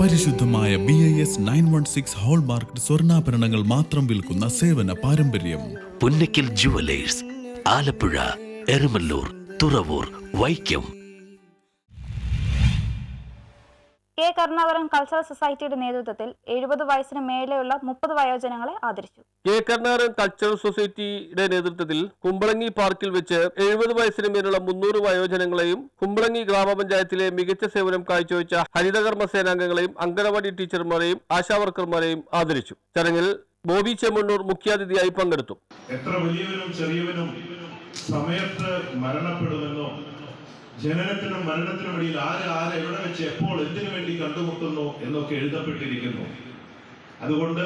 പരിശുദ്ധമായ BIS 916 hallmark സ്വർണ്ണാഭരണങ്ങൾ മാത്രം വിൽക്കുന്ന സേവന പാരമ്പര്യം. Punnakkal jewellers, Alappuzha, Eramalloor, Thuravoor, Vaikom. K Karunakaran cultural സൊസൈറ്റിയുടെ നേതൃത്വത്തിൽ 70 വയസ്സിന് മേലെയുള്ള 30 വയോജനങ്ങളെ ആദരിച്ചു. കെ കരുണാകരൻ കൾച്ചറൽ സൊസൈറ്റിയുടെ നേതൃത്വത്തിൽ കുമ്പളങ്ങി പാർക്കിൽ വെച്ച് 70 വയസ്സിന് മേലുള്ള 300 വയോജനങ്ങളെയും കുമ്പളങ്ങി ഗ്രാമപഞ്ചായത്തിലെ മികച്ച സേവനം കാഴ്ചവെച്ച ഹരിതകർമ്മ സേനാംഗങ്ങളെയും അംഗനവാടി ടീച്ചർമാരെയും ആശാവർക്കർമാരെയും ആദരിച്ചു. ചടങ്ങിൽ ബോബി ചെമ്മണ്ണൂർ മുഖ്യാതിഥിയായി പങ്കെടുത്തു. എത്ര വലിയവനും ചെറിയവനും സമയത്ത് മരണപ്പെടുമെന്നോ ജനനത്തിനും മരണത്തിനും ഇടയിൽ ആരെ എവിടെ വെച്ച് എപ്പോൾ എന്തിനു വേണ്ടി കണ്ടുമുട്ടുന്നു എന്നൊക്കെ എഴുതപ്പെട്ടിരിക്കുന്നു. അതുകൊണ്ട്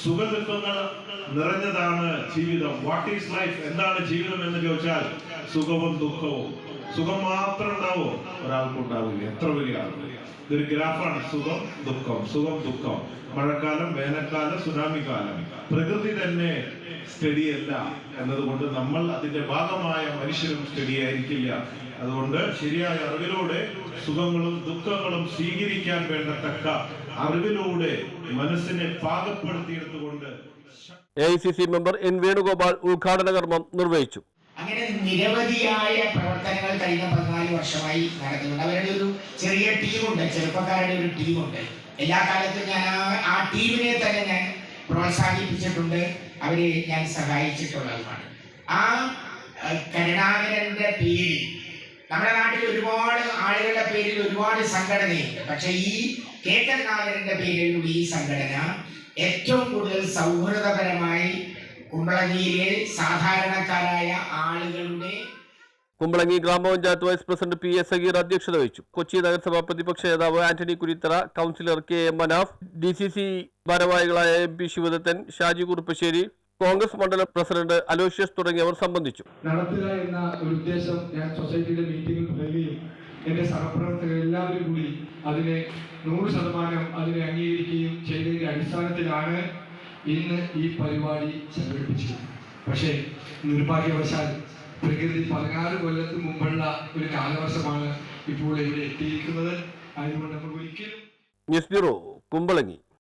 സുഖദുഃഖങ്ങൾ നിറഞ്ഞതാണ് ജീവിതം. What is life? എന്താണ് ജീവിതം എന്ന് ചോദിച്ചാൽ സുഖവും ദുഃഖവും. സുഖം മാത്രം ഉണ്ടാവോ? ഒരാൾക്കുണ്ടാവില്ല. എത്ര വലിയ ആൾ. ഇതൊരു ഗ്രാഫാണ്. സുഖം ദുഃഖം, സുഖം ദുഃഖം. മഴക്കാലം, വേനൽക്കാലം, സുനാമി കാലം. പ്രകൃതി തന്നെ സ്റ്റഡിയല്ല എന്നതുകൊണ്ട് നമ്മൾ അതിന്റെ ഭാഗമായ മനുഷ്യരും സ്റ്റഡിയായിരിക്കില്ല. അതുകൊണ്ട് ശരിയായ അറിവിലൂടെ സുഖങ്ങളും ദുഃഖങ്ങളും സ്വീകരിക്കാൻ വേണ്ടത്തക്ക അറിവിലൂടെ മനസ്സിനെ പാകപ്പെടുത്തിയെടുത്തുകൊണ്ട് AICC മെമ്പർ N വേണുഗോപാൽ ഉദ്ഘാടന കർമ്മം നിർവഹിച്ചു. അങ്ങനെ നിരവധിയായ പ്രവർത്തനങ്ങൾ കഴിഞ്ഞ 14 വർഷമായി നടക്കുന്നുണ്ട്. അവരുടെ ഒരു ചെറിയ ടീമുണ്ട്, ചെറുപ്പക്കാരുടെ ഒരു ടീമുണ്ട്. എല്ലാ കാലത്തും ഞാൻ ആ ടീമിനെ തന്നെ ഞാൻ പ്രോത്സാഹിപ്പിച്ചിട്ടുണ്ട്, അവരെ ഞാൻ സഹായിച്ചിട്ടുള്ളതുമാണ്. ആ കരുണാകരന്റെ പേരിൽ നമ്മുടെ നാട്ടിൽ ഒരുപാട് ആളുകളുടെ പേരിൽ ഒരുപാട് സംഘടനയുണ്ട്. പക്ഷെ ഈ കെ കരുണാകരന്റെ പേരിലുള്ള ഈ സംഘടന ഏറ്റവും കൂടുതൽ സൗഹൃദപരമായി കുമ്പളങ്ങിയിലെ സാധാരണക്കാരായ ആളുകളുടെ. കുമ്പളങ്ങി ഗ്രാമപഞ്ചായത്ത് വൈസ് പ്രസിഡന്റ് PS സഗീർ അധ്യക്ഷത വഹിച്ചു. കൊച്ചി നഗരസഭാ പ്രതിപക്ഷ നേതാവ് Antony Kurithara, councillor KM Manaf, DCC ഭാരവാഹികളായ MP ശിവദത്തൻ, ഷാജി കുറുപ്പശ്ശേരി, കോൺഗ്രസ് മണ്ഡലം പ്രസിഡന്റ് അലോഷ്യസ് തുടങ്ങിയവർ സംബന്ധിച്ചു. നടത്തുക എന്ന ഒരു ഉദ്ദേശം ഞാൻ സൊസൈറ്റിയുടെ മീറ്റിംഗിൽ പറയുകയും എന്റെ സഹപ്രവർത്തകർ എല്ലാവരും കൂടി അതിനെ 100% അതിനെ അംഗീകരിക്കുകയും ചെയ്തതിന്റെ അടിസ്ഥാനത്തിലാണ് ഇന്ന് ഈ പരിപാടി സംഘടിപ്പിച്ചത്. പക്ഷേ നിർഭാഗ്യവശാൽ പ്രകൃതി 16 കൊല്ലത്തിന് മുമ്പുള്ള ഒരു കാലവർഷമാണ് ഇപ്പോൾ ഇവിടെ എത്തിയിരിക്കുന്നത്. അതുകൊണ്ട് നമുക്ക് ഒരിക്കലും. News bureau, Kumbalangi.